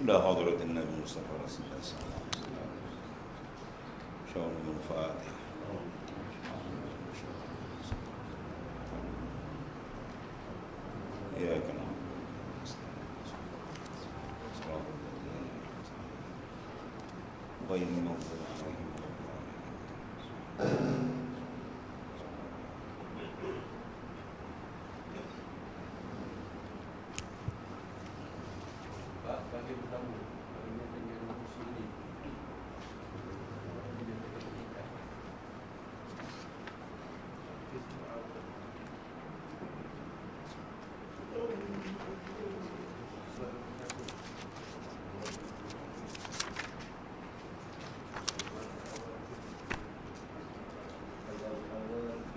إلى حضرة النبي المصطفى رسول الله صلى الله عليه وسلم. شاء الله الفاتحة. إياك نعبد غير المغضوب عليهم ولا الضالين.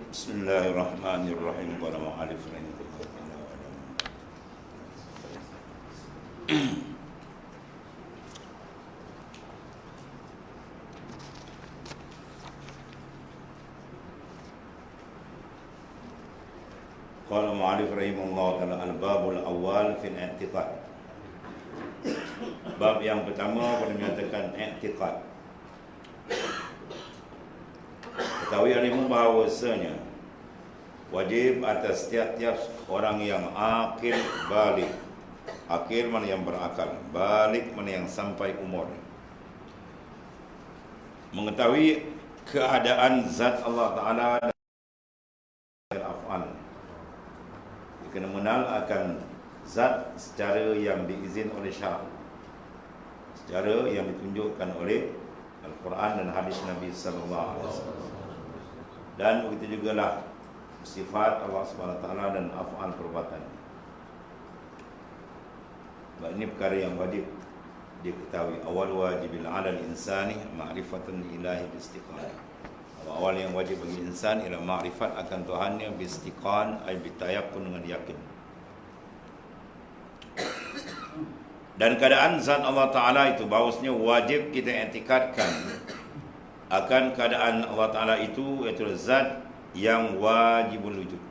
Bismillahirrahmanirrahim. Wa ma'alif Qala mu'alif rahimahullah ta'ala al-babul awal fil i'tiqad. Bab yang pertama pada menyatakan i'tiqad. Ketahui alimu bahawasanya wajib atas tiap-tiap orang yang akil balik. Akil mana yang berakal, balik mana yang sampai umur, mengetahui keadaan zat Allah Ta'ala dan af'al. Dia kena mengenal akan zat secara yang diizin oleh syarak, secara yang ditunjukkan oleh Al-Quran dan hadis Nabi Sallallahu Alaihi Wasallam. Dan begitu jugalah sifat Allah Subhanahu Wa Taala dan af'al perbuatan. Sebab ini perkara yang wajib diketahui. Awal wajibil 'alal insani ma'rifatun ilahi biistiqan. Awal yang wajib bagi insan ialah ma'rifat akan Tuhannya biistiqan, ay bitayaqun, dengan yakin. Dan keadaan zat Allah Ta'ala itu bahawasanya wajib kita i'tikadkan akan keadaan Allah Ta'ala itu, iaitu zat yang wajibul wujud.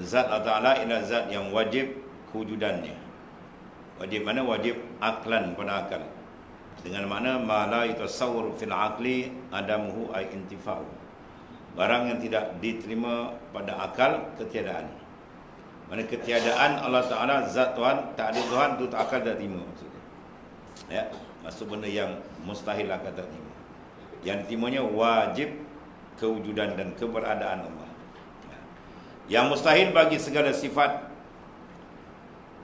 Zat Allah Ta'ala ialah zat yang wajib kewujudannya. Wajib mana? Wajib aklan, pada akal. Dengan makna ma la yatasawwar fil aqli adamuhu ay intifa'u. Barang yang tidak diterima pada akal, ketiadaan. Mana ketiadaan Allah Ta'ala, zat Tuhan, tak ada Tuhan, itu tak akal tak terima maksudnya. Ya, maksud benda yang mustahil akal tak terima. Yang diterimanya wajib kewujudan dan keberadaan Allah. Ya. Yang mustahil bagi segala sifat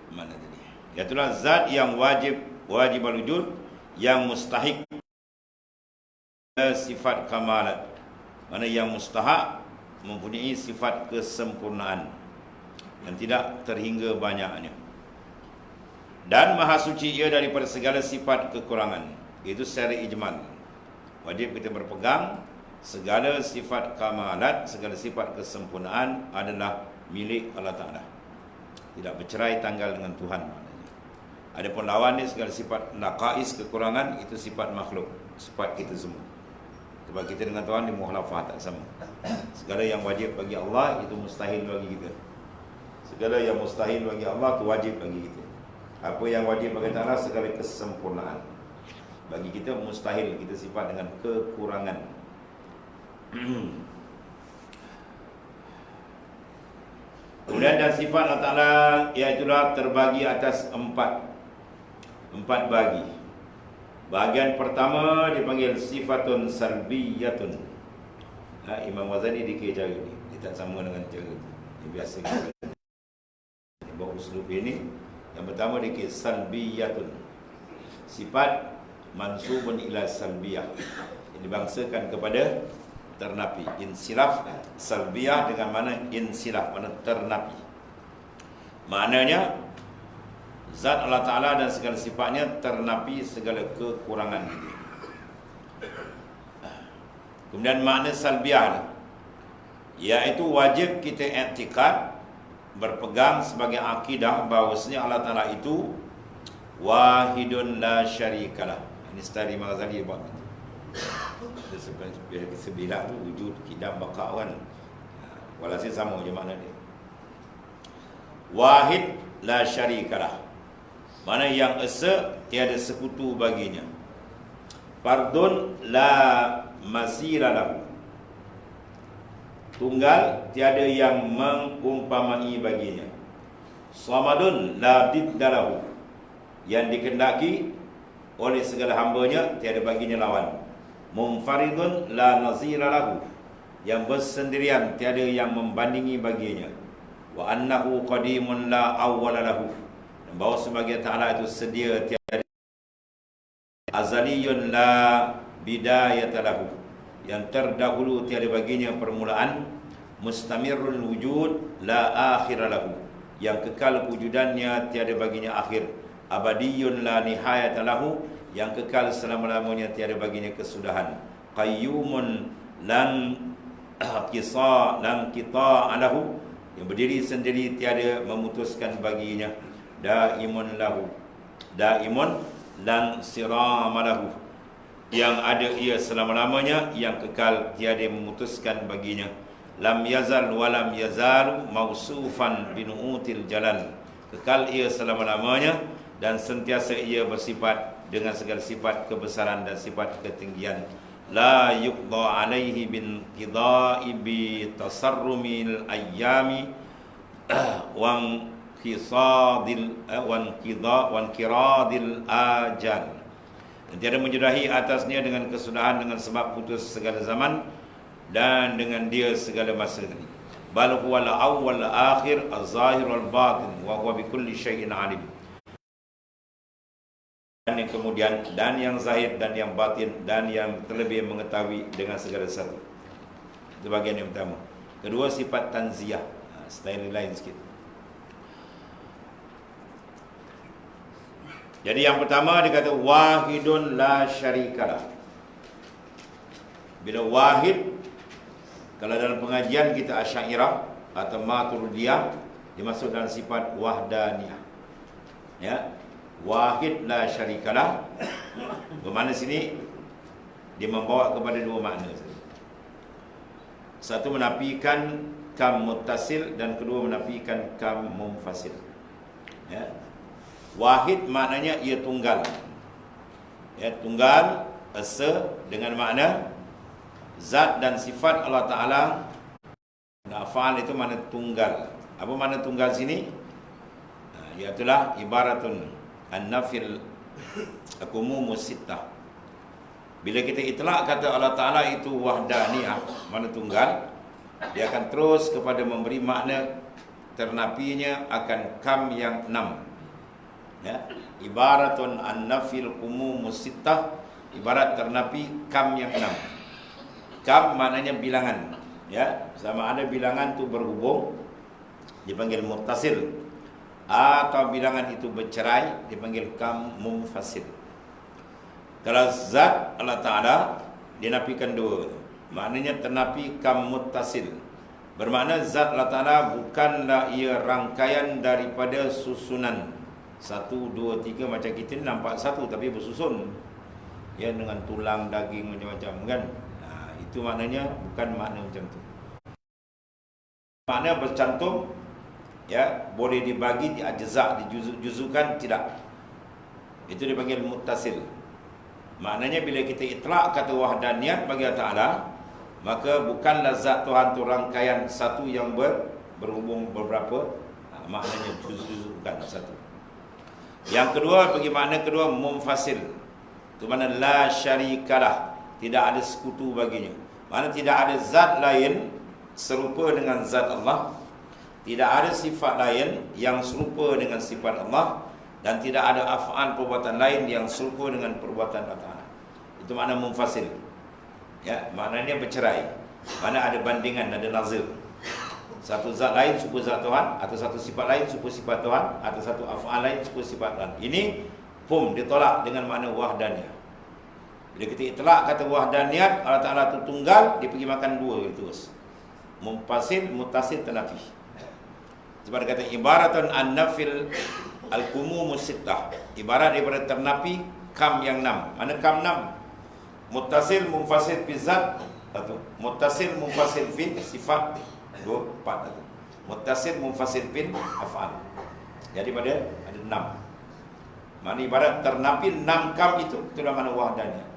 mana tadi? Iaitulah zat yang wajib al-wujud, yang mustahik sifat kamalat. Mana yang mustahak mempunyai sifat kesempurnaan yang tidak terhingga banyaknya. Dan maha suci ia daripada segala sifat kekurangan. Itu secara ijmal. Wajib kita berpegang segala sifat kamalat, segala sifat kesempurnaan adalah milik Allah Ta'ala. Tidak bercerai tanggal dengan Tuhan maknanya. Adapun lawan ni segala sifat naqais, kekurangan, itu sifat makhluk, sifat kita semua. Sebab kita dengan Tuhan ni mukhalafah, tak sama. Segala yang wajib bagi Allah itu mustahil bagi kita. Segala yang mustahil bagi Allah itu wajib bagi kita. Apa yang wajib bagi Allah, segala kesempurnaan. Bagi kita mustahil, kita sifat dengan kekurangan. Kemudian dan sifat Allah Ta'ala iaitulah terbagi atas empat bagi. Bahagian pertama dipanggil sifatun salbiyatun. Imam Ghazali dikira cara ni, dia tak sama dengan cara yang biasa kita bawa uslub ini. Yang pertama dikira salbiyatun, sifat mansubun ila salbiyah, yang dibangsakan kepada ternapi. Insilaf salbiyah dengan mana insilaf, mana ternapi. Maknanya zat Allah Ta'ala dan segala sifatnya ternapi segala kekurangan kita. Kemudian makna salbiyah, iaitu wajib kita i'tikad, berpegang sebagai akidah bahawasanya Allah Ta'ala itu wahidun la syarikalah. Ini stari Imam Ghazali buat itu. Sebilah tu wujud, kidam, baqa'wan, walhasil sama je makna dia. Wahid la syarikalah, Mana yang esa tiada sekutu baginya. Fardun la masira lahu. Tunggal tiada yang mengumpamai baginya. Samadun la didda lahu. Yang dikendaki oleh segala hambanya tiada baginya lawan. Munfaridun la nazira lahu. Yang bersendirian tiada yang membandingi baginya. Wa annahu qadimun la awwala lahu. Dan bahawa sebagai Ta'ala itu sedia tiada azaliyun la bidayata lahu. Yang terdahulu tiada baginya permulaan. Mustamirul wujud la akhira lahu. Yang kekal wujudannya tiada baginya akhir. Abadiyun la nihayata lahu. Yang kekal selama-lamanya tiada baginya kesudahan. Qayyumun lan qisa lan qita alahu. Yang berdiri sendiri tiada memutuskan baginya. Daimun lahu. Daimun lan sirama lahu. Yang ada ia selama-lamanya, yang kekal tiada memutuskan baginya. Lam yazal wa lam yazalu mausufan binu'util jalal. Kekal ia selama-lamanya dan sentiasa ia bersifat dengan segala sifat kebesaran dan sifat ketinggian. La yuqda alaihi bin qidai bi tasarrumil ayyami wan qisadil wan kiradil ajal. Dan tiada menjudahi atasnya dengan kesudahan dengan sebab putus segala zaman dan dengan dia segala masa ini. Bal huwa al-awwal al-akhir az-zahir wal-batin wa huwa bi kulli syai'in alim. Dan yang kemudian, dan yang zahir dan yang batin, dan yang terlebih mengetahui dengan segala sesuatu. Itu bagian yang pertama. Kedua, sifat tanziyah. Style lain sikit. Jadi yang pertama dia kata wahidun la syarikalah. Bila wahid, kalau dalam pengajian kita Asy'ariyah atau Maturidiyah, dimasuk dalam sifat wahdaniyah. Ya. Wahid la syarikalah. Bermakna sini dia membawa kepada dua makna. Satu menafikan kam muttasil dan kedua menafikan kam munfasil. Ya. Wahid maknanya ia tunggal. Ya, tunggal esa dengan makna zat dan sifat Allah Taala. Afal itu makna tunggal. Apa makna tunggal sini? Iaitulah ibaratun an-nafil akumumus sittah. Bila kita itlak kata Allah Ta'ala itu wahdaniyah, makna tunggal, dia akan terus kepada memberi makna ternapinya akan kam yang 6. Ya, ibaratun an-nafil akumumus sittah, ibarat ternapi kam yang 6. Kam maknanya bilangan, ya, sama ada bilangan itu berhubung dipanggil muttasil, atau bilangan itu bercerai dipanggil kam munfasil. Kalau zat Allah Ta'ala dinafikan dua, maknanya ternapi kam muttasil. Bermakna zat Allah Ta'ala bukanlah ia rangkaian daripada susunan 1, 2, 3 macam kita ni nampak satu tapi bersusun, ya, dengan tulang, daging macam-macam kan. Itu maknanya bukan makna macam tu. Makna bercantum, ya, boleh dibagi, diajza', dijuzukan, tidak. Itu dipanggil muttasil. Maknanya bila kita itlak kata wahdaniyat bagi Allah Ta'ala, maka bukanlah zat Tuhan tu rangkaian satu yang berhubung beberapa. Maknanya juzukan satu. Yang kedua, bagi makna kedua munfasil. Itu makna la syarikalah, tidak ada sekutu baginya. Makna tidak ada zat lain serupa dengan zat Allah. Tidak ada sifat lain yang serupa dengan sifat Allah, dan tidak ada af'al perbuatan lain yang serupa dengan perbuatan Allah Ta'ala. Itu makna munfasil. Ya, maknanya bercerai. Mana ada bandingan, ada nazir. Satu zat lain serupa zat Tuhan, atau satu sifat lain serupa sifat Tuhan, atau satu af'al lain serupa sifat Tuhan. Ini ditolak dengan makna wahdaniyah. Bila kita itlak kata wahdaniyat, Allah Ta'ala itu tunggal, dia pergi makan dua terus. Munfasil, muttasil, tanafi. Sebab dia kata ibaratun an-nafil al-kumumus sittah. Ibarat daripada ternapi kam yang 6. Mana kam 6? Muttasil, munfasil fi zat, satu. Muttasil, munfasil fi sifat, 2, 4 satu. Muttasil, munfasil fi af'al. Jadi pada ada 6. Mana ibarat ternapi 6 kam itulah mana wahdaniyat.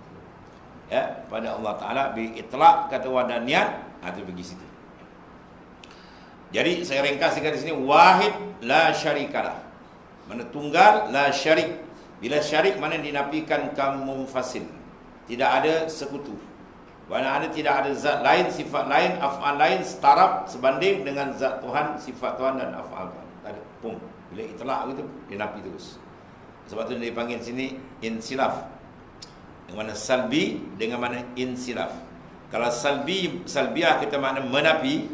Ya, pada Allah Taala bi itlaq kata wahdaniyat, itu pergi situ. Jadi saya ringkaskan di sini, wahid la syarikalah. Mana tunggal, la syarik. Bila syarik mana dinafikan kam munfasil. Tidak ada sekutu. Mana ada tidak ada zat lain, sifat lain, af'al lain setaraf sebanding dengan zat Tuhan, sifat Tuhan dan af'al Tuhan. Tak ada pun. Bila itlaq gitu dinafi terus. Sebab tu dia panggil sini insilaf. Yang mana salbi dengan mana insilaf. Kalau salbiah kita makna menafi,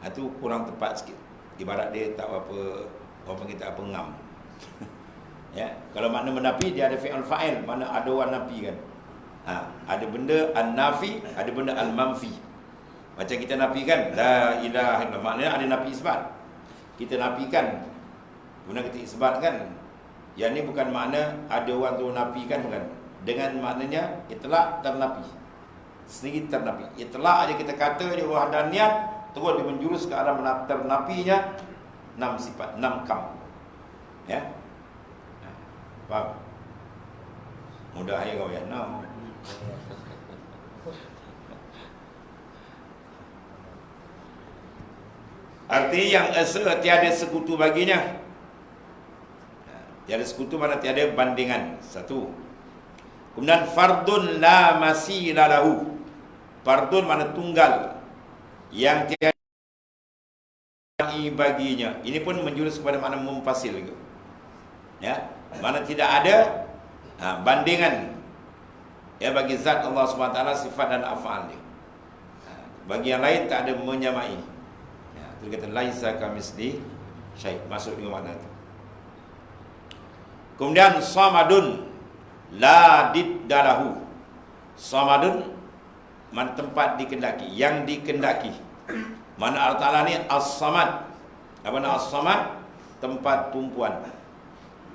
itu kurang tepat sikit. Ibarat dia tak apa, orang panggil tak apa ngam. Ya, kalau makna menafi dia ada fi'il fa'il, mana ada orang nafi kan. Ada benda an-nafi, ada benda al-manfi. Macam kita nafikan la ilaha illallah, maknanya ada nafi isbat. Kita nafikan, guna kita isbat kan. Yang ni bukan makna ada orang tu nafikan, bukan. Dengan maknanya itlaq ternafi. Sendiri ternafi. Itlaq aja kita kata dia wahdaniyat, terus dia menjurus ke arah ternafinya 6 sifat, 6 kam. Ya. Faham? Mudah ya kau ya. No. Artinya yang esa tiada sekutu baginya. Tiada sekutu mana tiada bandingan. Satu. Kemudian fardun la masila lahu. Fardun mana tunggal yang tiada baginya. Ini pun menjurus kepada makna munfasil juga. Ya, mana tidak ada bandingan ya bagi zat Allah SWT, sifat dan af'al dia. Bagi yang lain tak ada menyamai. Ya, itu kata laisa kamisli syai', masuk dengan makna itu. Kemudian samadun la diddalahu. Samadun mana tempat dikendaki, yang dikendaki. Mana Allah Ta'ala ni as-samad. Apa nama as-samad? Tempat tumpuan.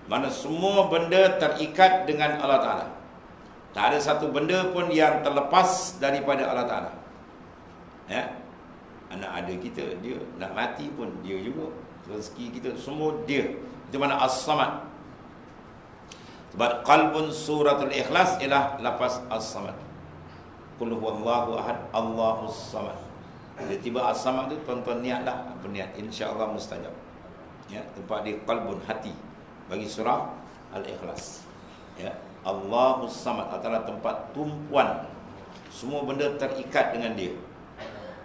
Mana semua benda terikat dengan Allah Ta'ala. Tak ada satu benda pun yang terlepas daripada Allah Ta'ala. Ya? Anak ada kita, dia. Nak mati pun dia juga. Rezeki kita, semua dia. Itu mana as-samad. Sebab qalbun suratul ikhlas ialah lafaz as-samad. Qul huwallahu ahad, Allahus samad. Dia tiba as-samad tu, tuan-tuan niatlah. Apa niat? InsyaAllah mustajab. Ya, tempat dia qalbun, hati. Bagi surah Al-Ikhlas. Ya, Allahus samad adalah tempat tumpuan. Semua benda terikat dengan dia.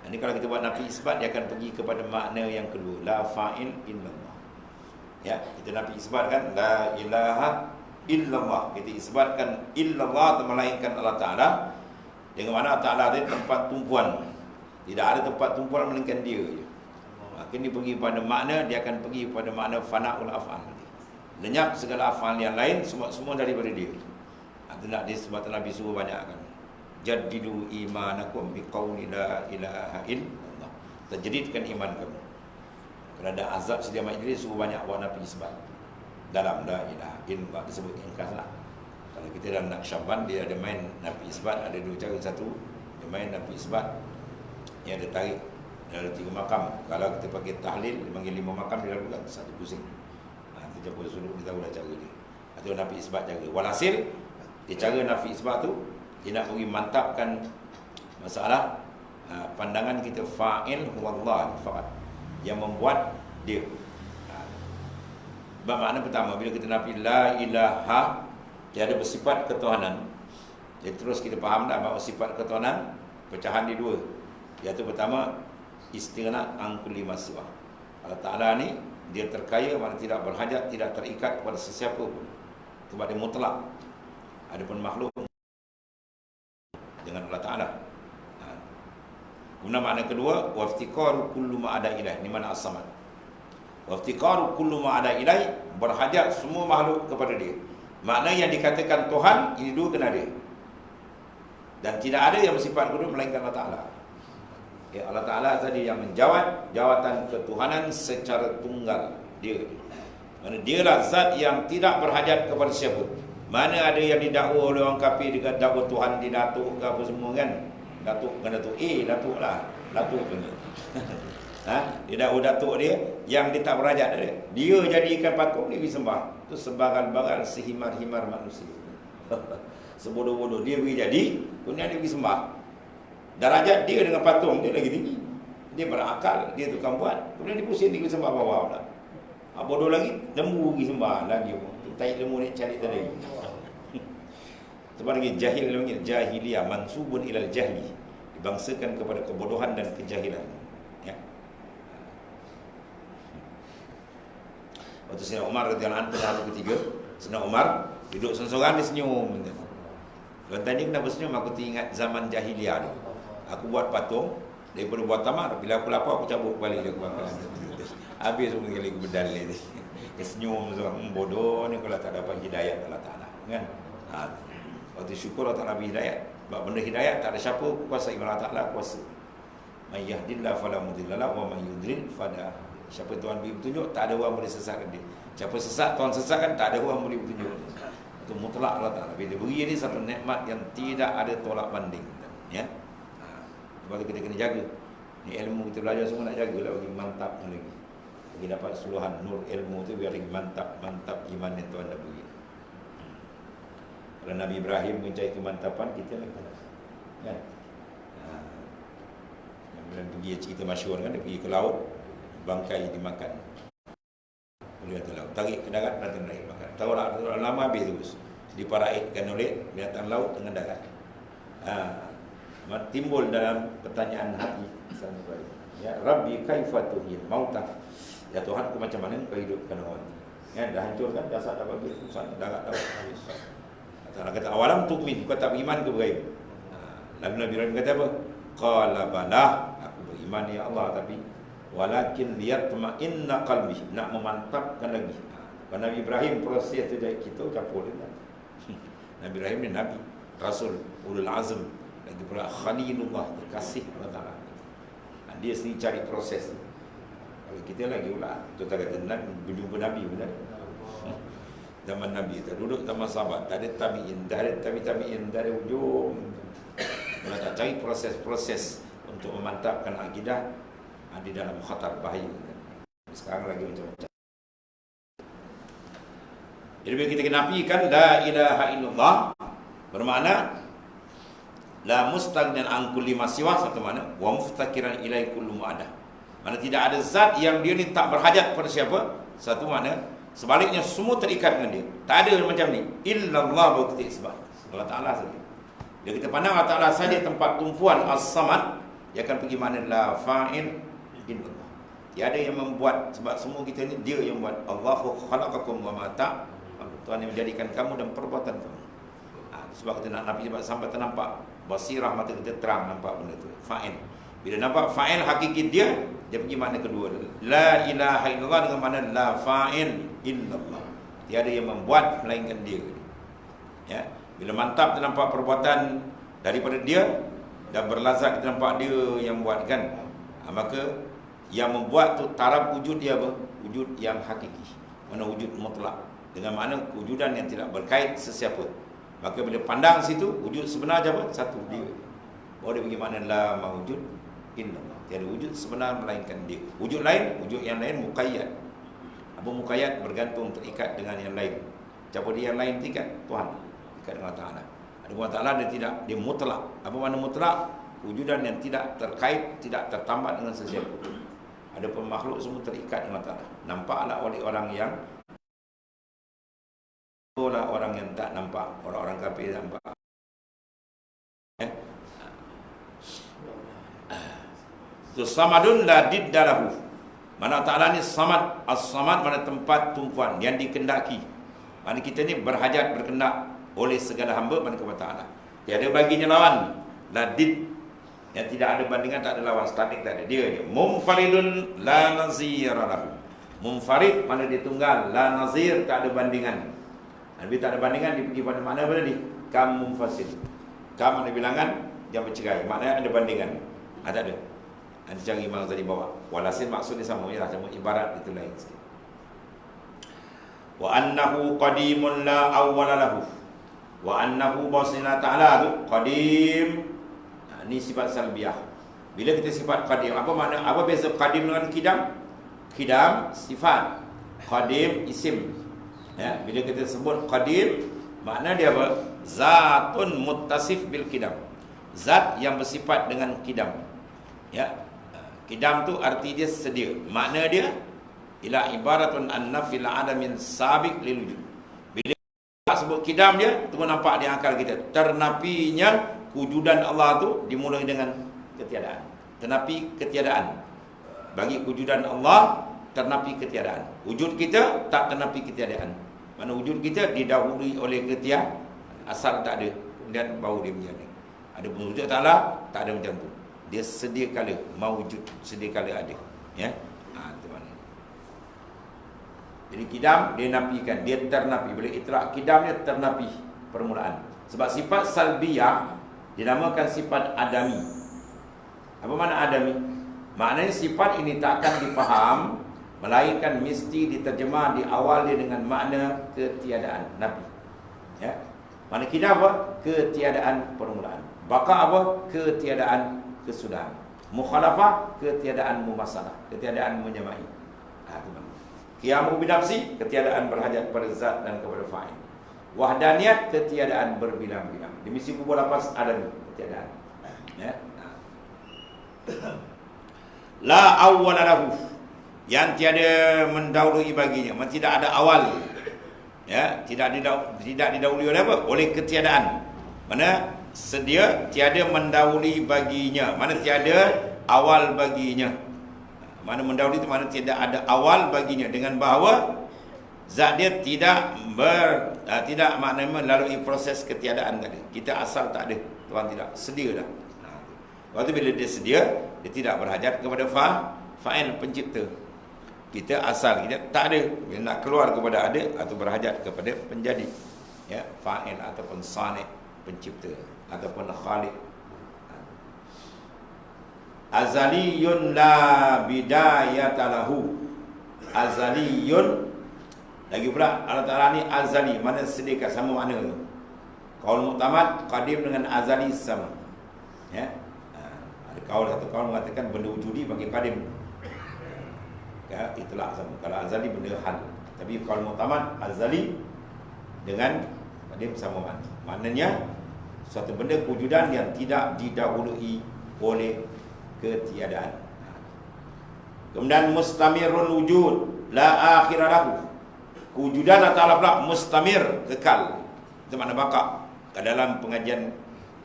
Ini kalau kita buat nafi isbat, dia akan pergi kepada makna yang kedua, la fa'il illallah. Ya, kita nafi isbat kan, la ilaha illallah. Kita isbatkan illallah, melainkan Allah Ta'ala. Dengan mana Allah Ta'ala dia tempat tumpuan. Tidak ada tempat tumpuan melainkan dia je. Maka dia pergi pada makna, dia akan pergi pada makna fana'ul af'al. Lenyap segala af'al yang lain, semua daripada dia. Itu nak dia sebab Nabi suruh banyak kan. Jaddidu imanakum biqauli la ilaha illallah. Tajdidkan iman kamu. Kalau ada azab sedia majlis, suruh banyak buat Nabi sebab dalam la ilaha illallah disebut ingkar lah. Kalau kita dalam Naqsyaband, dia ada main Nabi isbat, ada dua cara. Satu, dia main Nabi isbat yang ada tarik dalam 3 makam. Kalau kita pakai tahlil, dia panggil 5 makam, dia lakukan satu pusing. Kita boleh suruh, kita tahu dah cara dia. Atau Nabi isbat cara. Walhasil, dia cara Nabi isbat tu, dia nak pergi mantapkan masalah pandangan kita fa'il huwallah faqat, yang membuat dia. Sebab makna pertama, bila kita nafi la ilaha, tiada bersifat ketuhanan. Jadi terus kita faham dah bahawa sifat ketuhanan pecahan di dua. Iaitu pertama, istighna an kulli ma siwa. Allah Ta'ala ni dia terkaya, mana tidak berhajat, tidak terikat kepada sesiapa pun. Sebab dia mutlak. Adapun makhluk dengan Allah Ta'ala. Kemudian makna kedua, waftiqaru kullu ma ada ilaih. Ini mana as-samad. Waftiqaru kullu ma ada ilaih, berhajat semua makhluk kepada dia. Makna yang dikatakan Tuhan, ini dua kena dia. Dan tidak ada yang bersifat kedua melainkan Allah Ta'ala. Ya, Allah Ta'ala tadi yang menjawab jawatan ketuhanan secara tunggal. Dia. Mana dialah zat yang tidak berhajat kepada siapa. Mana ada yang didakwa oleh orang kafir dengan dakwa Tuhan di datuk ke apa semua kan. Datuk bukan datuk. Datuk lah. Datuk benar. Dia datuk dia yang dia tak berhajat dia. Dia jadikan patung dia pergi sembah. Tu sebagal-bagal sehimar-himar manusia. Sebodoh-bodoh dia pergi jadi, kemudian dia pergi sembah. Darajat dia dengan patung dia lagi tinggi. Dia berakal, dia tukang buat. Kemudian dia pusing dia pergi sembah bawah pula. Bodoh lagi, lembu pergi sembah lagi. Tai lembu ni cari tadi. Sebab lagi jahiliyah mansubun ilal jahli, dibangsakan kepada kebodohan dan kejahilan. Ya. Waktu Sayyidina Umar radhiyallahu anhu pada hari ketiga, Sayyidina Umar duduk seorang-seorang dia senyum. Tuan tadi kenapa senyum? Aku teringat zaman jahiliyah ni. Aku buat patung daripada buat tamar. Bila aku lapar aku cabut balik dia ke belakang. Habis semua kali aku berdalil ni. Dia senyum seorang bodoh ni kalau tak dapat hidayah Allah Taala, kan? Waktu syukur Allah Taala bagi hidayah. Sebab benda hidayah tak ada siapa kuasa Allah Taala kuasa. May yahdillahu fala mudilla lahu wa may yudlil fala. Siapa Tuhan beri petunjuk, tak ada orang boleh sesatkan dia. Siapa sesat, Tuhan sesatkan, tak ada orang boleh petunjuk dia. Itu mutlak Allah Taala. Bila beri ni satu nikmat yang tidak ada tolak banding. Ya. Sebab kita kena jaga. Ni ilmu kita belajar semua nak jagalah bagi mantap lagi. Bagi dapat suluhan nur ilmu tu biar lagi mantap iman yang Tuhan dah beri. Kalau Nabi Ibrahim mencari kemantapan, kita lagi kan? Yang pergi cerita masyhur kan, dia pergi ke laut, bangkai dimakan. Boleh kata laut, tarik ke darat, datang naik makan. Tahu lah, lama habis terus. Diparaitkan oleh binatang laut dengan darat. Timbul dalam pertanyaan hati Sayyidina Ibrahim. Ya Rabbi kaifa tuhil mautah. Ya Tuhan, macam mana kau hidupkan orang mati? Ya, dah hancur kan, jasad dah bagi, darat dah habis. Allah kata awalam tu'min, kau tak beriman ke Ibrahim? Lalu Nabi Ibrahim kata apa? Qala bala, aku beriman ya Allah, tapi walakin liyatma'inna qalbi, nak memantapkan lagi. Kalau Nabi Ibrahim proses tu dari kita campur dia. Nabi Ibrahim ni Nabi, Rasul, ulul azm, lagi pula Khalilullah, kekasih Allah Ta'ala. Dia sendiri cari proses tu. Kalau kita lagi pula, tu tak kata Nabi, berjumpa Nabi benar. Zaman Nabi tak duduk zaman sahabat, tak ada tabi'in, tak ada tabi'in dari ujung. Kalau tak cari proses-proses untuk memantapkan akidah, di dalam khatar bahaya. Sekarang lagi macam-macam. Jadi bila kita kena nafikan la ilaha illallah, bermakna la mustaghnan an kulli ma siwa, satu makna wa muftakiran ilai kullu mu'adah. Mana tidak ada zat yang dia ni tak berhajat pada siapa, satu makna. Sebaliknya semua terikat dengan dia. Tak ada macam ni. Illallah bukti isbah. Allah Ta'ala saja. Bila kita pandang Allah Ta'ala saja tempat tumpuan as-samad, dia akan pergi mana la fa'il illallah. Tiada yang membuat, sebab semua kita ni dia yang buat. Allahu khalaqakum wa ma ta'malun. Tuhan yang menjadikan kamu dan perbuatan kamu. Sebab kita nak Nabi sampai ternampak basirah mata kita terang nampak benda tu. Fa'il. Bila nampak fa'il hakiki dia pergi makna kedua. La ilaha illallah dengan makna la fa'il illallah. Tiada yang membuat melainkan dia. Ya. Bila mantap kita nampak perbuatan daripada dia dan berlazat kita nampak dia yang buatkan, maka yang membuat tu taraf wujud dia apa? Wujud yang hakiki. Mana wujud mutlak. Dengan makna kewujudan yang tidak berkait sesiapa. Maka bila pandang situ, wujud sebenar apa? Satu, dia. Baru dia pergi makna la mawujud illallah. Tiada wujud sebenar melainkan dia. Wujud lain, wujud yang lain muqayyad. Apa muqayyad? Bergantung, terikat dengan yang lain. Siapa dia yang lain terikat? Tuhan. Terikat dengan Allah Ta'ala. Ada Allah Ta'ala dia tidak, dia mutlak. Apa makna mutlak? Wujudan yang tidak terkait, tidak tertambat dengan sesiapa. Ada pun makhluk semua terikat dengan Allah Ta'ala. Nampaklah oleh orang yang orang yang tak nampak. Orang-orang kafir nampak. Samadun la diddalahu. Mana Ta'ala ni samad. As-samad mana tempat tumpuan yang dikendaki. Mana kita ni berhajat, berkendak oleh segala hamba mana kepada Ta'ala. Tiada baginya lawan. La did, yang tidak ada bandingan, tak ada lawan, statik tak ada. Dia je. Munfaridun la nazira lahu. Munfarid mana dia tunggal, la nazir tak ada bandingan. Bila tak ada bandingan, dia pergi pada mana tadi? Kam munfasil. Kam ada bilangan, yang bercerai. Maknanya ada bandingan. Tak ada. Nanti cari mana tadi bawa. Walhasil maksudnya sama je lah, cuma ibarat itu lain sikit. Wa annahu qadimun la awwala lahu. Wa annahu bahwasanya Ta'ala tu qadim. Ini sifat salbiyah. Bila kita sifat qadim, apa makna, apa beza qadim dengan qidam? Qidam sifat, qadim isim. Ya, bila kita sebut qadim, makna dia apa? Zatun muttasif bil qidam. Zat yang bersifat dengan qidam. Ya. Qidam tu arti dia sedia. Makna dia ila ibaratun an nafil adamin sabiq lil wujud. Bila sebut qidam dia, tu nampak di akal kita. Ternapinya kewujudan Allah tu dimulai dengan ketiadaan. Ternapi ketiadaan. Bagi kewujudan Allah ternapi ketiadaan. Wujud kita tak ternapi ketiadaan. Mana wujud kita didahului oleh ketiadaan, asal tak ada, kemudian baru dia menjadi. Ada pun wujud Ta'ala, tak ada macam tu. Dia sedia kala mawujud, sedia kala ada. Ya. Itu mana. Jadi qidam dia nafikan, dia ternapi. Bila itlaq qidam dia ternapi permulaan. Sebab sifat salbiyah dinamakan sifat adami. Apa makna adami? Maknanya sifat ini tak akan dipaham melainkan mesti diterjemah di awal dia dengan makna ketiadaan, nafi. Ya. Makna qidam apa? Ketiadaan permulaan. Baqa apa? Ketiadaan kesudahan. Mukhalafah, ketiadaan mumasalah, ketiadaan menyamai. Itu makna. Qiyamu binafsi, ketiadaan berhajat kepada zat dan kepada fa'il. Wahdaniyat, ketiadaan berbilang-bilang. Di misi kubur lapas adami, ketiadaan. Ya. La awwala lahu, yang tiada mendahului baginya, tidak ada awal. Ya, tidak didahului oleh apa? Oleh ketiadaan. Mana sedia, tiada mendahului baginya. Mana tiada awal baginya. Mana mendahului itu mana tidak ada awal baginya, dengan bahawa zat dia tidak maknanya melalui proses ketiadaan tadi. Kita asal tak ada, Tuhan tidak sedia dah. Waktu bila dia sedia, dia tidak berhajat kepada fa'il pencipta. Kita asal kita tak ada, dia nak keluar kepada ada atau berhajat kepada penjadi. Ya, fa'il ataupun sani', pencipta ataupun khaliq. Azaliyun la bidayata lahu. Azaliyun, lagi pula Allah Ta'ala ni azali, mana sedekah, sama makna. Qaul mu'tamad qadim dengan azali sama. Ya. Ada satu kaul mengatakan benda wujudi bagi qadim. Ya, itulah sama. Kalau azali benda hal. Tapi kalau mu'tamad azali dengan qadim sama makna. Maknanya suatu benda kewujudan yang tidak didahului oleh ketiadaan. Kemudian mustamirun wujud la akhir lahu. Kewujudan Allah Ta'ala pula mustamir, kekal. Itu makna baqa. Dalam pengajian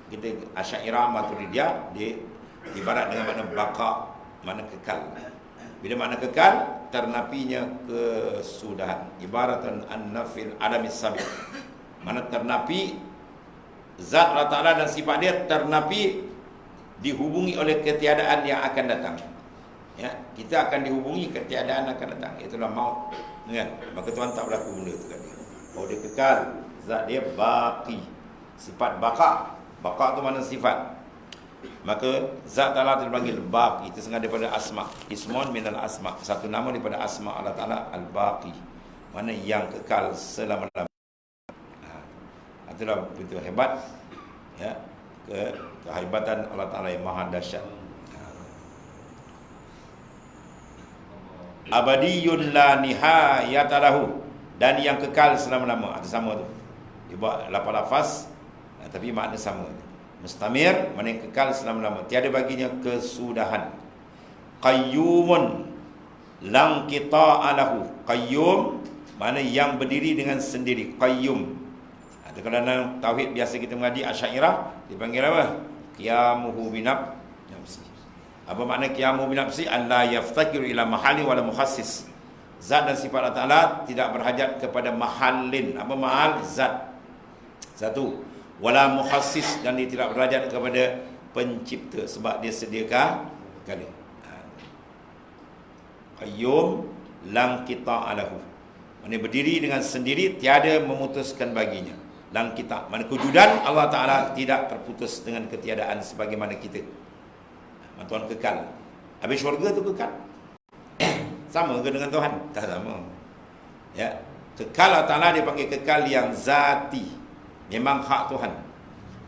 kita Asy'ariyah Maturidiyah dia ibarat dengan makna baqa, makna kekal. Bila makna kekal, ternapinya kesudahan. Ibaratan an-nafil adamis sabiq. Mana ternapi zat Allah Ta'ala dan sifat dia ternapi dihubungi oleh ketiadaan yang akan datang. Ya, kita akan dihubungi ketiadaan akan datang. Itulah maut. Kan? Maka Tuhan tak berlaku benda itu tadi. Bahawa dia kekal, zat dia baqi. Sifat baqa. Baqa tu mana sifat. Maka zat Allah dipanggil baqi. Itu sengaja daripada asma. Ismun minal asma. Satu nama daripada asma Allah Ta'ala al-baqi. Mana yang kekal selama-lamanya. Itulah begitu hebat. Ya, kehebatan Allah Ta'ala yang maha dahsyat. Abadiyun la nihayata lahu, dan yang kekal selama-lama. Ada sama tu. Dia buat lapan lafaz tapi makna sama. Mustamir, mana yang kekal selama-lama, tiada baginya kesudahan. Qayyumun lam qita'a lahu. Qayyum mana yang berdiri dengan sendiri. Qayyum. Kalau dalam tauhid biasa kita mengaji Asy'ariyah dipanggil apa? Qiyamuhu binafsi. Apa makna qiyamuhu binafsi? An la yaftakiru ila mahali wala mukhassis. Zat dan sifat Allah Ta'ala tidak berhajat kepada mahallin. Apa mahal? Zat. Satu. Wala mukhassis, dan dia tidak berhajat kepada pencipta sebab dia sediakan kali. Qayyum lam qita'a lahu. Mana berdiri dengan sendiri, tiada memutuskan baginya. Lam qita', mana kewujudan Allah Ta'ala tidak terputus dengan ketiadaan sebagaimana kita. Tuhan kekal. Habis syurga tu kekal. Sama ke dengan Tuhan? Tak sama. Ya, kekal Allah Ta'ala dipanggil kekal yang zati. Memang hak Tuhan.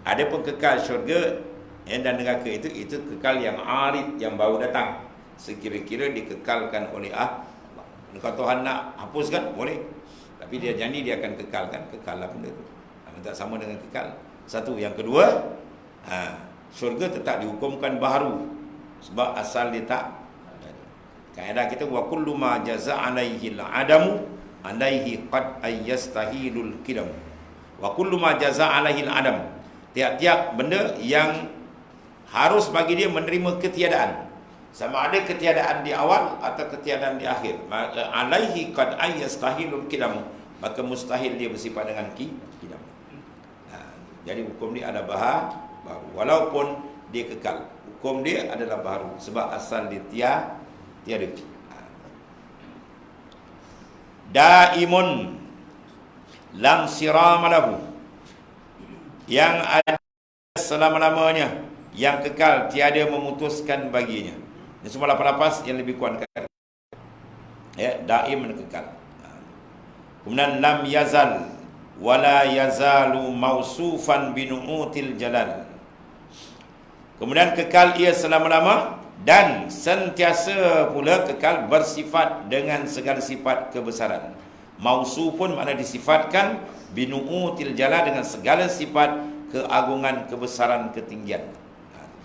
Ada pun kekal syurga Dan neraka itu kekal yang arid, yang baru datang. Sekira-kira dikekalkan oleh Allah. Kalau Tuhan nak hapuskan, boleh. Tapi dia janji dia akan kekalkan, kekallah benda tu. Tak sama dengan kekal. Satu. Yang kedua, syurga tetap dihukumkan baharu. Sebab asal dia tak. Kaedah kita, wa kullu ma jaza alaihi al-adamu alaihi qad ayyastahilul qidam. Wa kullu ma jaza alaihi al-adam. Tiap-tiap benda yang harus bagi dia menerima ketiadaan. Sama ada ketiadaan di awal atau ketiadaan di akhir. Alaihi qad ayyastahilul qidam. Maka mustahil dia bersifat dengan qidam. Jadi hukum dia ada baru. Walaupun dia kekal, hukum dia adalah baru. Sebab asal dia tiada. Daimun lam sirama lahu. Yang ada selama-lamanya, yang kekal, tiada memutuskan baginya. Ini semua lapan-lapas yang lebih kuat kekal. Daim dan kekal. Kemudian lam yazal wala yazalu mausufan binu'util jalal. Kemudian kekal ia selama-lama dan sentiasa pula kekal bersifat dengan segala sifat kebesaran. Mausufun makna disifatkan, binu'util jalal dengan segala sifat keagungan, kebesaran, ketinggian.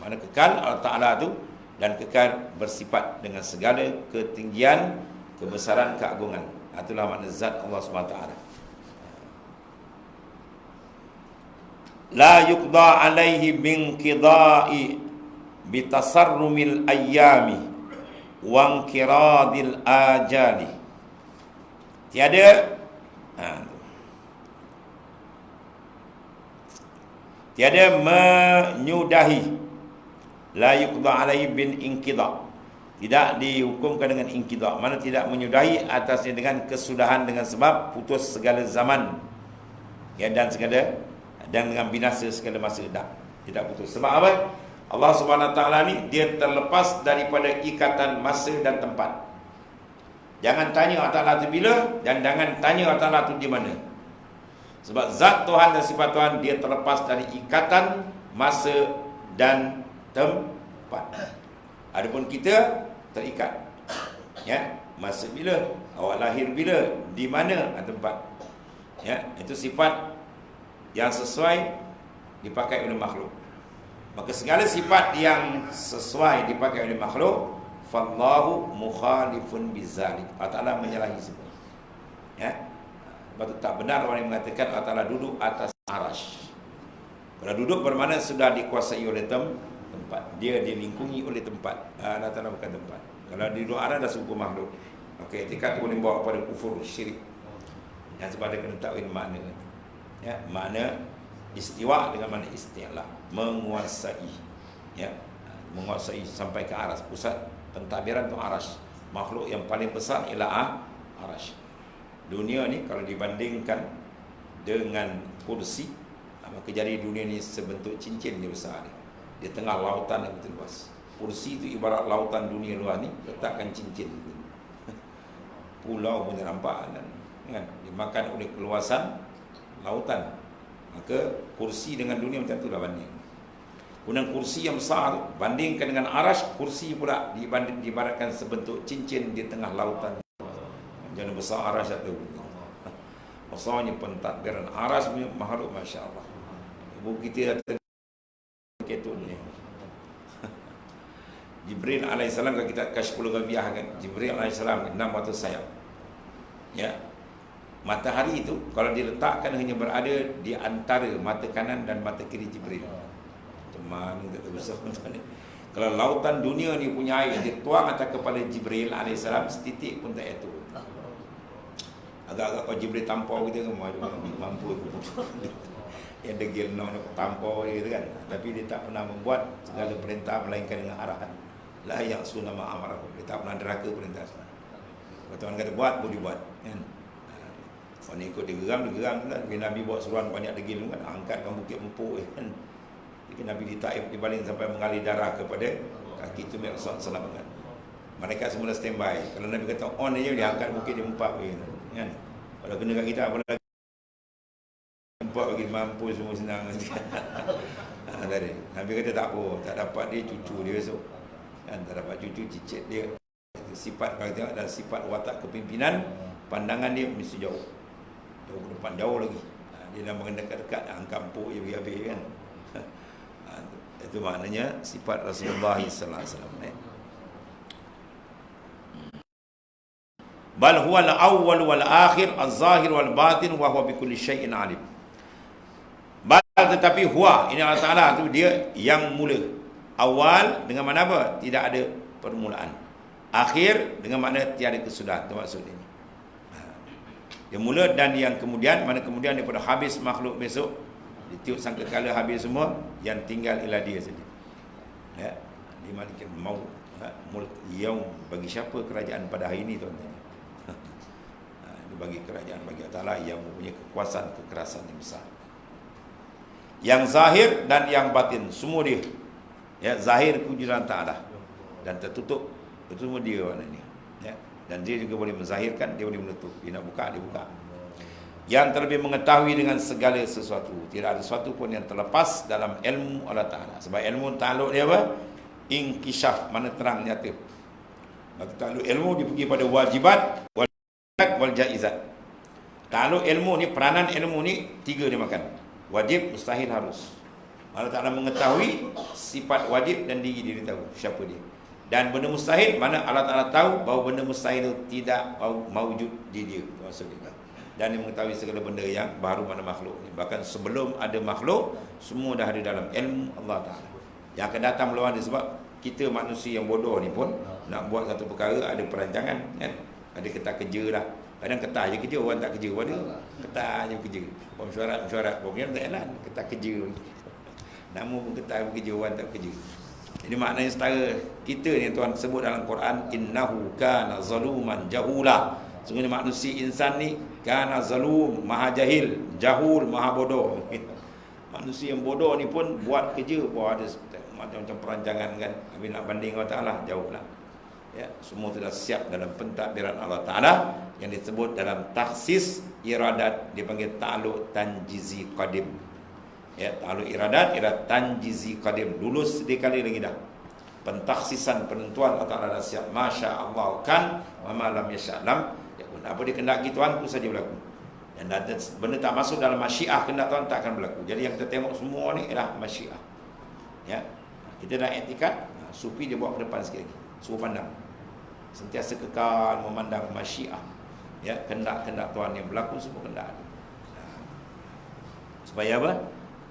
Mana kekal Allah Ta'ala tu, dan kekal bersifat dengan segala ketinggian, kebesaran, keagungan. Itulah makna zat Allah SWT. La yuqda alaihi binqidai bitasarrumil ayyami wangkiradil ajali. Tiada menyudahi. La yuqda alaihi bin inqidha. Tidak dihukumkan dengan inqidha. Mana tidak menyudahi atasnya dengan kesudahan, dengan sebab putus segala zaman. Dan dengan binasa segala masa. Tidak putus. Sebab apa? Allah Subhanahu Wa Taala ni dia terlepas daripada ikatan masa dan tempat. Jangan tanya Allah Ta'ala tu bila, dan jangan tanya Allah Ta'ala tu di mana. Sebab zat Tuhan dan sifat Tuhan dia terlepas dari ikatan masa dan tempat. Adapun kita terikat. Masa bila, awak lahir bila, di mana tempat. Itu sifat yang sesuai dipakai oleh makhluk. Maka segala sifat yang sesuai dipakai oleh makhluk, fallahu mukhalifun bizalik. Allah Ta'ala menyalahi semua. Sebab itu tak benar orang yang mengatakan Allah Ta'ala duduk atas arash. Kalau duduk bermakna sudah dikuasai oleh tempat. Dia dilingkungi oleh tempat. Allah Ta'ala bukan tempat. Kalau duduk arash dah suku makhluk. Okey, etikat boleh bawa kepada kufur, syirik. Yang sebab dia kena tahu makna. Makna istiwa dengan makna isti'la, menguasai. Menguasai sampai ke aras. Pusat pentadbiran tu arash. Makhluk yang paling besar ialah arash. Dunia ni kalau dibandingkan dengan kursi, maka jadi dunia ni sebentuk cincin dia besar ni. Di tengah lautan yang betul luas. Kursi tu ibarat lautan dunia luar ni, letakkan cincin. Pulau pun nampak kan? Dimakan oleh keluasan lautan. Maka kursi dengan dunia macam tu lah banding. Kemudian kursi yang besar bandingkan dengan arash, kursi pula diibaratkan sebentuk cincin di tengah lautan. Jangan besar arash tu. Besarnya pentadbiran arash punya makhluk, masya-Allah. Ibu kita kata ketun ni. Jibril alaihissalam, kalau kita Kasyful Ghaibiyah kan, Jibril alaihissalam 600 sayap. Matahari itu kalau diletakkan hanya berada di antara mata kanan dan mata kiri Jibril. Mana tak besar tuan. Kalau lautan dunia ni punya air dituang atas kepala Jibril alaihissalam, setitik pun tak itu. Agak-agak kalau Jibril tampau kita kan mampu yang degil nak tampau dia kan. Tapi dia tak pernah membuat segala perintah melainkan dengan arahan. La ya'suna ma amara. Dia tak pernah deraka perintah. Kalau Tuhan kata buat, boleh buat kan. Kalau ni ikut dia geram kan. Bila Nabi buat suruhan banyak degil kan, angkatkan bukit empuk kan. Jadi Nabi di Taif dibaling sampai mengalir darah kepada kaki tu Nabi SAW kan. Mereka semula standby. Kalau Nabi kata on aja, dia angkat bukit dia empat kan. Kalau kena kat kita apa lagi Empat bagi mampu semua senang. Tadi Nabi kata tak apa, tak dapat dia cucu dia besok. Kan tak dapat cucu cicit dia. Sifat kalau tengok dalam sifat watak kepimpinan, pandangan dia mesti jauh. Jauh ke depan, jauh lagi. Dia dah makan dekat-dekat, angkampuk je habis kan. Itu maknanya sifat Rasulullah sallallahu alaihi wasallam. Bal huwa al-awwal wal akhir, az-zahir wal batin wa huwa bi kulli syai'in alim. Bal tetapi huwa, ini Allah Taala tu dia yang mula. Awal dengan makna apa? Tidak ada permulaan. Akhir dengan makna tiada kesudahan. Itu maksud ini. Dia mula dan yang kemudian, mana kemudian daripada habis makhluk besok, ditiup sangkakala habis semua, yang tinggal ialah dia saja. Ya, di malikul maut. Mulk yaum, bagi siapa kerajaan pada hari ini tuan-tuan? Bagi kerajaan bagi Allah Ta'ala yang mempunyai kekuasaan, kekerasan yang besar. Yang zahir dan yang batin, semua dia. Ya, zahir kejujuran Ta'ala dan tertutup, itu semua dia maknanya. Ya, dan dia juga boleh menzahirkan, dia boleh menutup. Dia nak buka, dia buka. Yang terlebih mengetahui dengan segala sesuatu. Tidak ada sesuatu pun yang terlepas dalam ilmu Allah Ta'ala. Sebab ilmu takluk dia apa? Inkishaf, mana terang nyata. Maka takluk ilmu dia pergi pada wajibat wal jaizat. Takluk ilmu ni, peranan ilmu ni tiga dia makan. Wajib, mustahil, harus. Allah Ta'ala mengetahui sifat wajib dan diri dia tahu siapa dia. Dan benda mustahil, mana Allah Ta'ala tahu bahawa benda mustahil itu tidak mawujud di dia. Maksudnya. Dan dia mengetahui segala benda yang baru pada makhluk ni. Bahkan sebelum ada makhluk, semua dah ada dalam ilmu Allah Ta'ala. Yang akan datang belum ada, sebab kita manusia yang bodoh ni pun nak buat satu perkara ada perancangan kan? Ada ketah kerja dah. Kadang ketah je kerja, orang tak kerja pun ada. Ketah je kerja. Mesyuarat, pokoknya tak jalan. Ketah kerja. Nama pun ketah bekerja, orang tak kerja. Jadi maknanya setara kita ni Tuhan sebut dalam Quran, innahu kana zaluman jahula. Sungguhnya manusia insan ni kana zalum, maha jahil, jahul, maha bodoh. Manusia yang bodoh ni pun buat kerja pun ada macam-macam perancangan kan. Habis nak banding Allah Ta'ala, jauh lah. Ya, semua sudah siap dalam pentadbiran Allah Ta'ala yang disebut dalam taksis iradat, dipanggil ta'aluk tanjizi qadim. Ya, ta'aluk iradat ialah tanjizi qadim, dulu sedikali lagi dah. Pentaksisan, penentuan Allah Ta'ala dah siap. Masya Allah kan, wa ma lam yasha' lam yakun. Apa dikehendaki Tuhan itu saja berlaku. Dan benda tak masuk dalam masyiah kehendak Tuhan tak akan berlaku. Jadi yang kita tengok semua ni ialah masyiah. Ya, kita dah iktikad, sufi dia bawa ke depan sikit lagi. Suruh pandang, sentiasa kekal memandang masyiah, ya, kehendak-kehendak Tuhan yang berlaku semua kehendak ada. Supaya apa?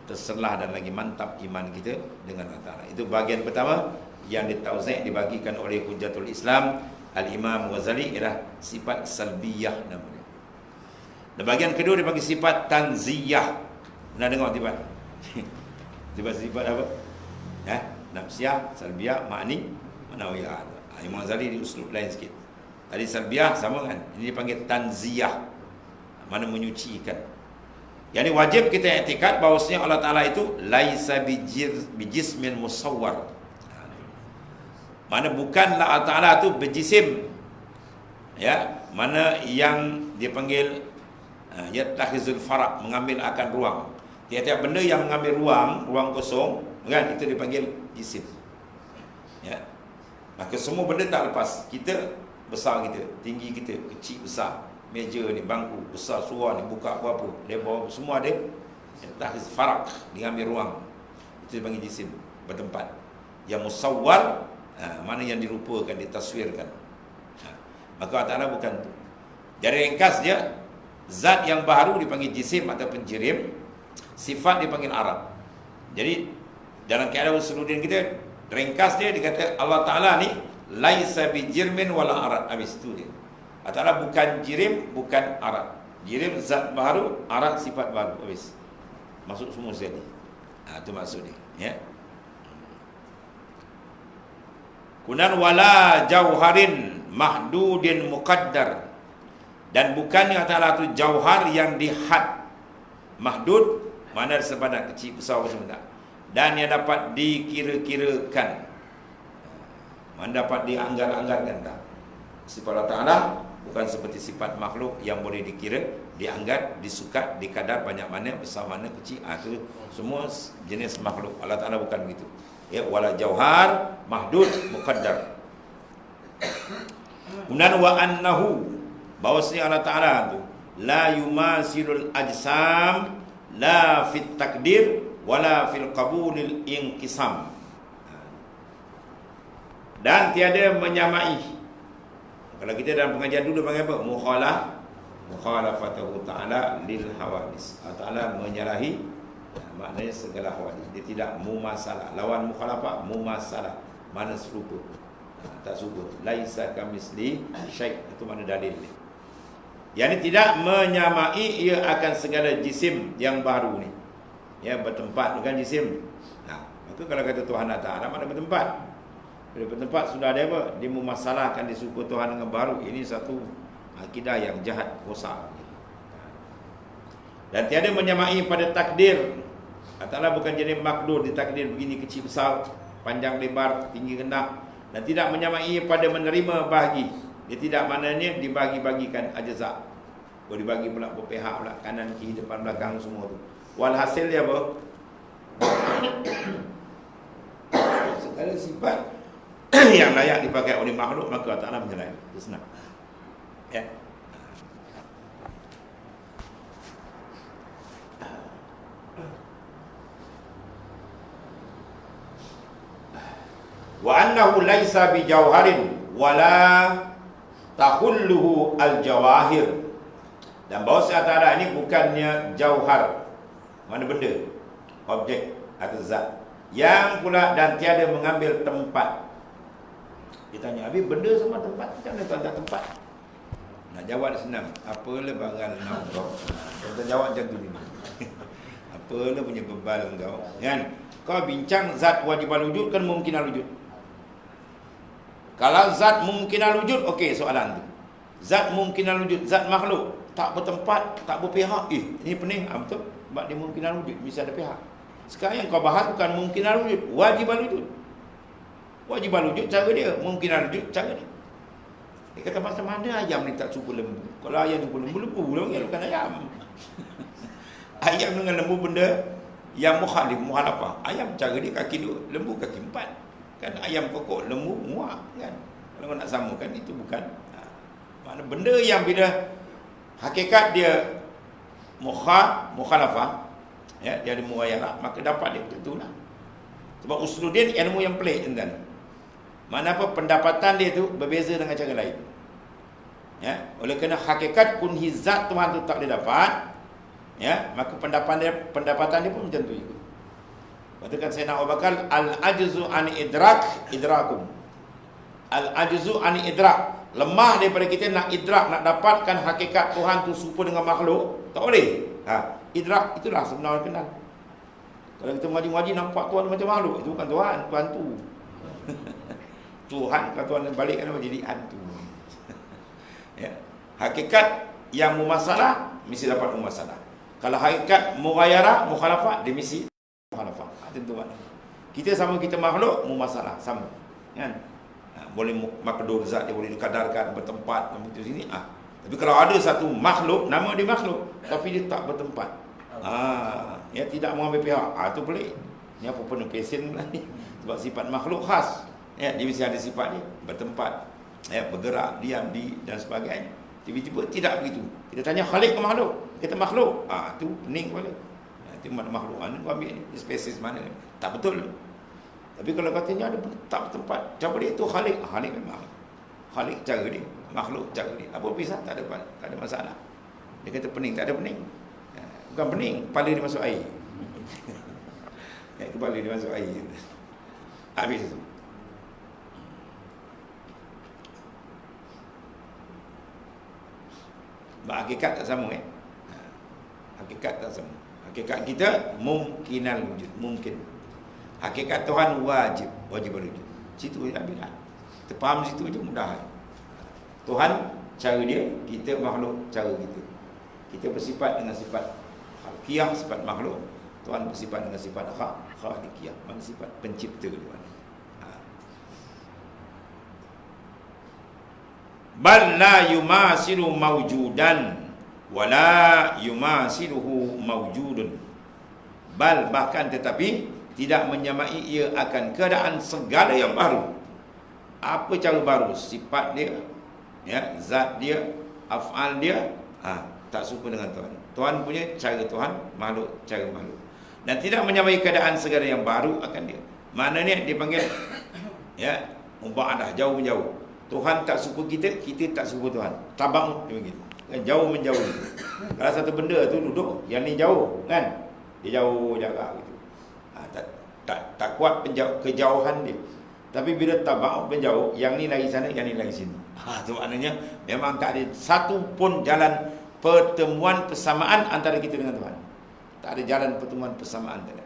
Terselah dan lagi mantap iman kita dengan Allah Ta'ala. Itu bahagian pertama yang ditauziah dibagikan oleh Hujjatul Islam Al-Imam Ghazali ialah sifat salbiyah namanya. Dan bahagian kedua dia bagi sifat tanziyah. Pernah dengar sifat? Sifat apa? Ya, nafsiyah, salbiyah, ma'ni, manawiyah. Imam Ghazali di uslub lain sikit. Tadi salbiyah sama kan? Ini dipanggil tanziyah, mana menyucikan. Yang ini wajib kita i'tikad bahawasanya Allah Ta'ala itu laisa bijismin musawwar. Mana bukanlah Allah Ta'ala itu berjisim, ya, mana yang dipanggil yattakhizul faraq, mengambil akan ruang. Tiap-tiap benda yang mengambil ruang kosong kan, itu dipanggil jisim. Ya. Maka semua benda tak lepas. Kita besar kita, tinggi kita, kecil besar, meja ni, bangku besar, surah ni, buka apa-apa, lebar, semua ada tahfiz faraq, diambil ruang. Itu dipanggil jisim, bertempat. Yang musawwar, mana yang dirupakan, ditaswirkan. Maka Allah Ta'ala bukan tu. Jadi ringkas dia, zat yang baru dipanggil jisim ataupun jirim, sifat dipanggil arad. Jadi dalam keadaan usuluddin kita, ringkas dia dikata Allah Ta'ala ni laisa bijirmin wala arad. Habis itu dia. Allah Ta'ala bukan jirim, bukan arad. Jirim zat baru, arad sifat baru. Habis. Masuk semua sekali. Itu maksud dia. Ya. Kunan wala jauharin mahdudin muqaddar. Dan bukannya Allah Ta'ala itu jauhar yang dihad. Mahdud, mana sepadan, kecil, besar, apa semua tak. Dan yang dapat dikira-kirakan, mana dapat dianggar-anggarkan tak. Sifat Allah Ta'ala Bukan seperti sifat makhluk yang boleh dikira, dianggap, disukat, dikadar banyak mana, besar mana, kecil. Itu semua jenis makhluk. Allah Ta'ala bukan begitu. Ya, wala jauhar mahdud muqaddar. Kemudian wa annahu, bahwasanya Allah Ta'ala tu la yumasilul ajsam la fit takdir wala fil qabulil inqisam. Dan tiada menyamai. Kalau kita dalam pengajian dulu panggil apa? Mukhalafatahu ta'ala lil hawadis. Allah Ta'ala menyalahi, maknanya segala hawadis. Dia tidak mumasalah. Lawan mukhalafah, mumasalah. Mana serupa. Tak serupa. Laisa kamisli syai'. Itu mana dalil ni. Yang ini tidak menyamai ia akan segala jisim yang baru ni. Ya, bertempat bukan jisim. Maka kalau kata Tuhan Ta'ala, mana bertempat? Bila bertempat sudah ada apa? Dia memasalahkan, dia suka Tuhan dengan baru. Ini satu akidah yang jahat, rosak. Dan tiada menyamai pada takdir. Allah bukan jenis makdur di takdir begini kecil besar, panjang lebar, tinggi rendah. Dan tidak menyamai pada menerima bahagi. Dia tidak maknanya dibagi-bagikan ajza. Boleh dibagi pula berpihak pula, kanan kiri depan belakang semua tu. Walhasil dia apa? Segala sifat yang layak dipakai oleh makhluk, maka Allah Ta'ala menyalahi. Itu senang. Ya. Wa annahu laisa bi jauharin wala tahulluhu al-jawahir. Dan bahawa Allah ini bukannya jauhar. Mana benda? Objek atau zat. Yang pula dan tiada mengambil tempat. Dia tanya, habis benda semua tempat, macam mana tuan tak tempat? Nak jawab senang. Apalah barang nak kau? Tuan jawab macam tu ni. Apalah punya bebal kau? Kan? Kau bincang zat wajib al-wujud kan mungkin al-wujud. Kalau zat mungkin al-wujud, okey soalan tu. Zat mungkin al-wujud, zat makhluk, tak bertempat, tak berpihak. Ini pening. Betul? Sebab dia mungkin al-wujud, mesti ada pihak. Sekarang yang kau bahas bukan mungkin al-wujud, wajib al-wujud. Wajib al-wujud cara dia, mungkin al-wujud cara dia. Dia kata macam mana ayam ni tak suka lembu. Kalau ayam suka lembu, lembu bukan ayam. Ayam dengan lembu benda yang mukhalafah. Ayam cara dia kaki dua, lembu kaki empat. Kan ayam kokok, lembu muak kan. Kalau nak samakan itu bukan. Mana benda yang bila hakikat dia mukhalafah, ya, dia ada mughayarah, maka dapat dia betul lah. Sebab usuluddin ilmu yang pelik tuan. Mana apa pendapatan dia tu berbeza dengan cara lain. Ya, oleh kerana hakikat kunhi zat Tuhan tu tak boleh dapat, ya, maka pendapatan dia pun macam tu juga. Katakan Sayyidina Abu Bakar, al-ajzu an idrakum. Al-ajzu an idrak. Lemah daripada kita nak idrak, nak dapatkan hakikat Tuhan tu serupa dengan makhluk, tak boleh. Idrak itulah sebenarnya kenal. Kalau kita mengaji-ngaji nampak Tuhan macam makhluk, itu bukan Tuhan, Tuhan tu. Tuhan, kalau Tuhan balik kan jadi hantu. Ya. Hakikat yang mumasalah mesti dapat mumasalah. Kalau hakikat mughayarah, mukhalafah, dia mesti mukhalafah. Tentu kan. Kita sama kita makhluk, mumasalah sama. Kan? Boleh makdur zat dia boleh dikadarkan bertempat begitu sini. Tapi kalau ada satu makhluk, nama dia makhluk, tapi dia tak bertempat. Ya, tidak mengambil pihak. Itu pelik. Ini apa pun pesen lah ni. Sebab sifat makhluk khas. Ya, dia mesti ada sifat dia, bertempat, ya, bergerak, diam, dan sebagainya. Tiba-tiba tidak begitu. Kita tanya khalik ke makhluk? Kita makhluk. Itu pening kepala. Itu mana makhluk? Mana kau ambil ni? Spesies mana ni? Tak betul. Tapi kalau katanya ada tak bertempat, cara dia itu khalik. Khalik memang. Khalik cara dia, makhluk cara dia. Apa pisah? Tak ada masalah. Dia kata pening, tak ada pening. Bukan pening, kepala dia masuk air. Kepala dia masuk air. Habis itu. Hakikat tak sama hakikat tak sama. Hakikat kita mungkinal wujud, mungkin. Hakikat Tuhan wajib wujud. Situ habis dah. Kita faham situ je mudah. Tuhan cara dia, kita makhluk cara kita. Kita bersifat dengan sifat khalqiyah, sifat makhluk. Tuhan bersifat dengan sifat khaliqiyah, mana sifat pencipta dia. Bal la yumasilu mawjudan wala yumasiluhu mawjudun. Bal, bahkan tetapi tidak menyamai ia akan keadaan segala yang baru. Apa cara baru? Sifat dia, ya, zat dia, af'al dia, tak serupa dengan Tuhan. Tuhan punya cara Tuhan, makhluk cara makhluk. Dan tidak menyamai keadaan segala yang baru akan dia. Maknanya dipanggil, ya, mubaadah, jauh menjauh. Tuhan tak serupa kita, kita tak serupa Tuhan. Tabang dia begitu. Jauh menjauh. Kalau satu benda tu duduk, yang ni jauh, kan? Dia jauh jarak gitu. Tak kuat kejauhan dia. Tapi bila taba'ud menjauh, yang ni lagi sana, yang ni lagi sini. Itu maknanya memang tak ada satu pun jalan pertemuan persamaan antara kita dengan Tuhan. Tak ada jalan pertemuan persamaan tadi.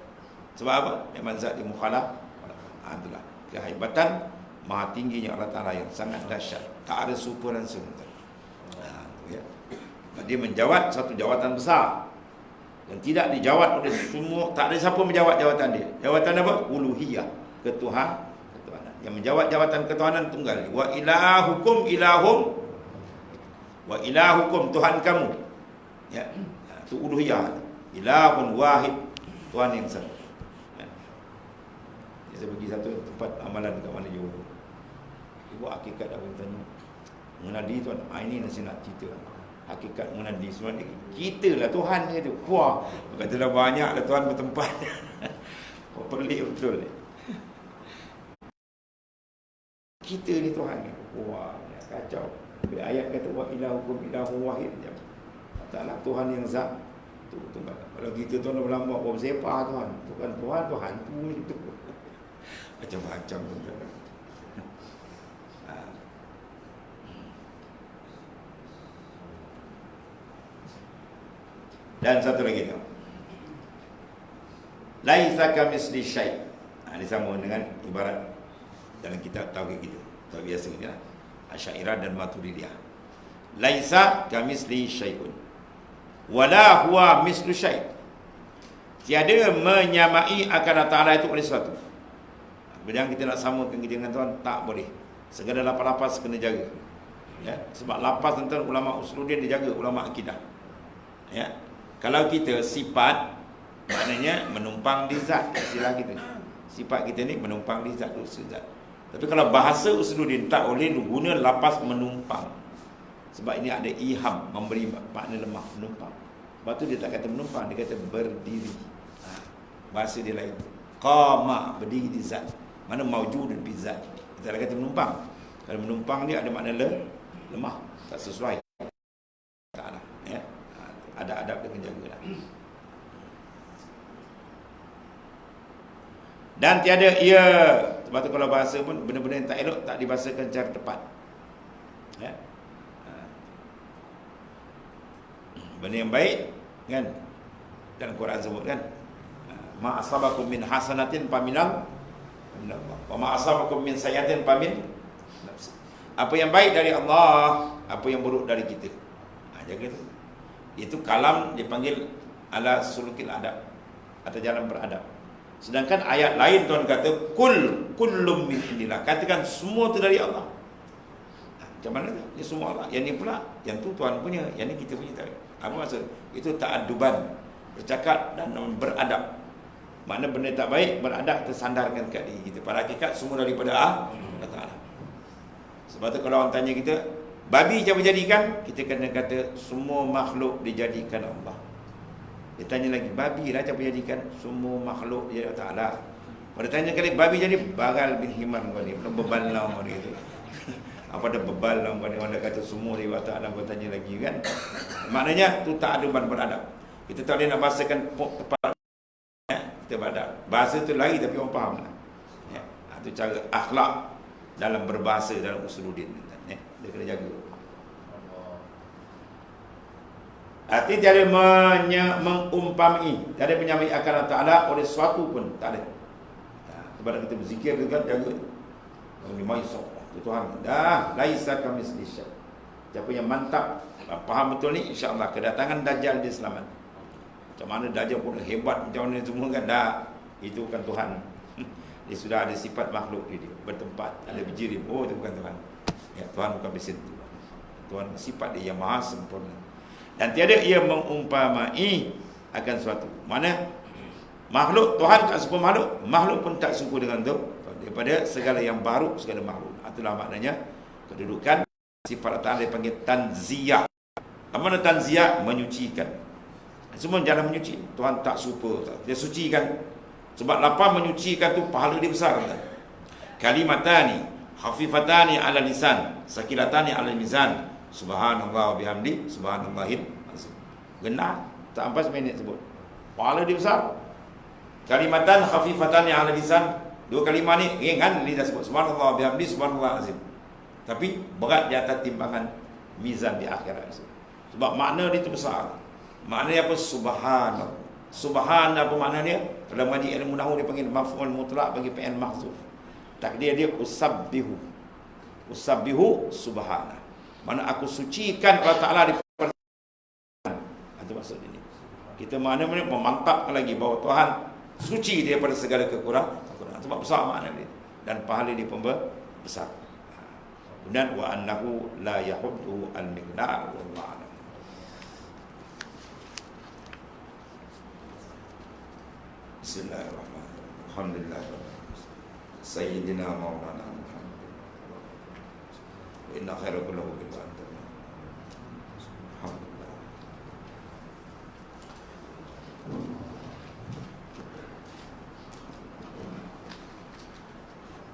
Sebab apa? Memang zat di mukhalaf. Itulah kehebatan maha tingginya Allah Ta'ala yang sangat dahsyat. Tak ada serupa dan serupa. Ya. Dia menjawat satu jawatan besar. Dan tidak dijawat oleh semua, tak ada siapa menjawat jawatan dia. Jawatan apa? Uluhiyah, ketuhanan. Yang menjawat jawatan ketuhanan tunggal. Wa ilahukum ilahum, wa ilahukum Tuhan kamu. Ya, itu uluhiyah. Ilahun wahid, Tuhan yang satu. Ya. Saya pergi satu tempat amalan dekat mana Johor. Ibu hakikat apa yang tanya? Mengenali Tuhan. Ini nasi nak cerita. Hakikat mengenali semua ni. Kita lah Tuhan dia tu. Wah, katalah banyak lah Tuhan bertempat. Pelik betul ni. Kita ni Tuhan ni. Wah, kacau. Bila ayat kata wa ilahukum ilahu wahid. Taklah Tuhan yang zat. Tu tunggal. Kalau kita Tuhan berlambak buat sepah Tuhan. Tuhan tu hantu itu. Macam-macam tu. Dan satu lagi tu. Laisa kamitsli syai'. Ini sama dengan ibarat dalam kitab tauhid kita. Tauhid biasa ni lah. Asy'ariyah dan Maturidiyah. Laisa kamitsli syai'un. Wala huwa mislu syai'. Tiada menyamai akan Allah Ta'ala itu oleh sesuatu. Bila kita nak samakan kita dengan Tuhan, tak boleh. Segala lapas-lapas kena jaga. Ya, sebab lapas tentang ulama usuluddin dijaga, ulama akidah. Ya. Kalau kita sifat, maknanya menumpang di zat, istilah kita. Sifat kita ni menumpang di zat, zat. Tapi kalau bahasa usuluddin tak boleh guna lapas menumpang. Sebab ini ada iham, memberi makna lemah, menumpang. Sebab tu dia tak kata menumpang, dia kata berdiri. Bahasa dia lain. Qama, berdiri di zat. Mana maujudun bi zat. Kita tak kata menumpang. Kalau menumpang dia ada makna lemah, tak sesuai. Taklah, ya. Ada adab dia menjagalah. Dan tiada ia, sebab tu kalau bahasa pun benda-benda yang tak elok tak dibahasakan secara tepat. Ya. Benda yang baik kan dalam Quran sebut kan, ma asabakum min hasanatin faminal wa ma asabakum min sayyi'atin famin nafsi. Apa yang baik dari Allah, apa yang buruk dari kita. Jaga tu. Itu kalam dipanggil ala sulukil adab, atau jalan beradab. Sedangkan ayat lain Tuhan kata kullum min indillah. Katakan semua itu dari Allah. Macam mana tu? Ini semua Allah. Yang ni pula, yang tu Tuhan punya, yang ni kita punya. Apa maksud? Itu ta'aduban, bercakap dan beradab. Mana benda tak baik, beradab tersandarkan kat diri kita. Pada hakikat semua daripada Allah Ta'ala. Sebab tu kalau orang tanya kita, babi siapa jadikan? Kita kena kata semua makhluk dijadikan Allah. Dia tanya lagi, babi lah siapa jadikan? Semua makhluk dijadikan Allah Ta'ala. Pada tanya kali, babi jadi bagal bin himar kau ni, belum bebal lah kau ni. Apa ada bebal lah kau ni, orang dah kata semua dari Allah Ta'ala. Kau tanya lagi kan. Maknanya tu tak ada beradab. Kita tak boleh nak bahasakan tepat, ya, kita beradab. Bahasa tu lagi tapi orang faham lah. Ya, itu cara akhlak dalam berbahasa dalam usuluddin. Ya, dia kena jaga. Arti tiada mengumpamai, tiada menyamai akan Allah Ta'ala oleh sesuatu pun, tak ada. Sebab kita berzikir kan, jaga tu. Ini maisok, Tuhan. Dah, laisa kamitsli syai'. Siapa yang mantap, faham betul ni, insya-Allah kedatangan Dajjal dia selamat. Macam mana Dajjal pun hebat macam mana semua kan, dah, itu bukan Tuhan. Dia sudah ada sifat makhluk dia bertempat, ada berjirim. Oh, itu bukan Tuhan. Ya, Tuhan bukan bersentuh. Tuhan sifat dia yang maha sempurna. Dan tiada ia mengumpamai akan suatu. Mana makhluk, Tuhan tak serupa makhluk, makhluk pun tak serupa dengan tu. Daripada segala yang baru, segala makhluk. Itulah maknanya kedudukan sifat Allah Ta'ala dipanggil tanziyah. Apa makna tanziyah? Menyucikan. Semua jalan menyuci. Tuhan tak serupa, dia sucikan. Sebab lapar menyucikan tu pahala dia besar. Kalimatani khafifatani ala lisan, sakilatani ala mizan. Subhanallah wa bihamdi, subhanallahil azim. Genap, tak sampai seminit sebut. Pahala dia besar. Kalimatan khafifatani ala lisan. Dua kalimah ni ringan lidah sebut. Subhanallah wa bihamdi, subhanallahil azim. Tapi berat di atas timbangan mizan di akhirat. Sebab makna dia tu besar. Maknanya apa? Subhanallah. Subhan apa makna dia? Dalam ngaji ilmu nahwu dia panggil maf'ul mutlaq bagi fi'il mahzuf. Takdir dia usabbihu. Usabbihu subhana. Mana aku sucikan Allah Ta'ala di pertanyaan. Itu maksud ini. Kita maknanya memantapkan lagi bahawa Tuhan suci daripada segala kekurangan. Sebab besar makna dia. Dan pahala dia pun besar. Kemudian wa annahu la yahuddu al-miqdar wallahu a'lam. Bismillahirrahmanirrahim. Alhamdulillah. Sayyidina Maulana Muhammad. Wa inna khaira kullahu bi